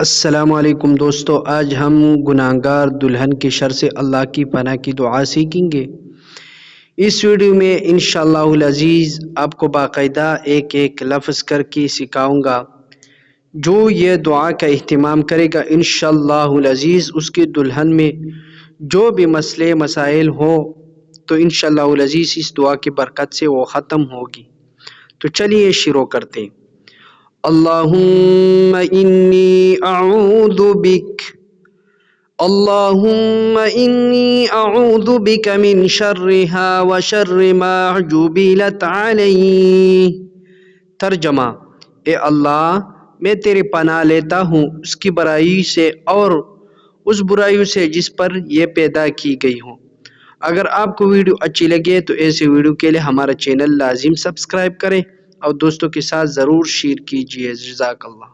السلام علیکم دوستو، آج ہم گناہگار دلہن کی شر سے اللہ کی پناہ کی دعا سیکھیں گے۔ اس ویڈیو میں انشاءاللہ العزیز آپ کو باقاعدہ ایک ایک لفظ کر کے سکھاؤں گا۔ جو یہ دعا کا اہتمام کرے گا انشاءاللہ العزیز اس کی دلہن میں جو بھی مسئلے مسائل ہوں تو انشاءاللہ العزیز اس دعا کی برکت سے وہ ختم ہوگی۔ تو چلیے شروع کرتے ہیں۔ اللہم انی اعوذ بک اللہم انی اعوذ بک من شرها وشر ما جبلت علیہ۔ ترجمہ: اے اللہ، میں تیری پناہ لیتا ہوں اس کی برائی سے اور اس برائی سے جس پر یہ پیدا کی گئی ہوں۔ اگر آپ کو ویڈیو اچھی لگے تو ایسے ویڈیو کے لیے ہمارا چینل لازم سبسکرائب کریں اور دوستوں کے ساتھ ضرور شیئر کیجیے۔ جزاک اللہ۔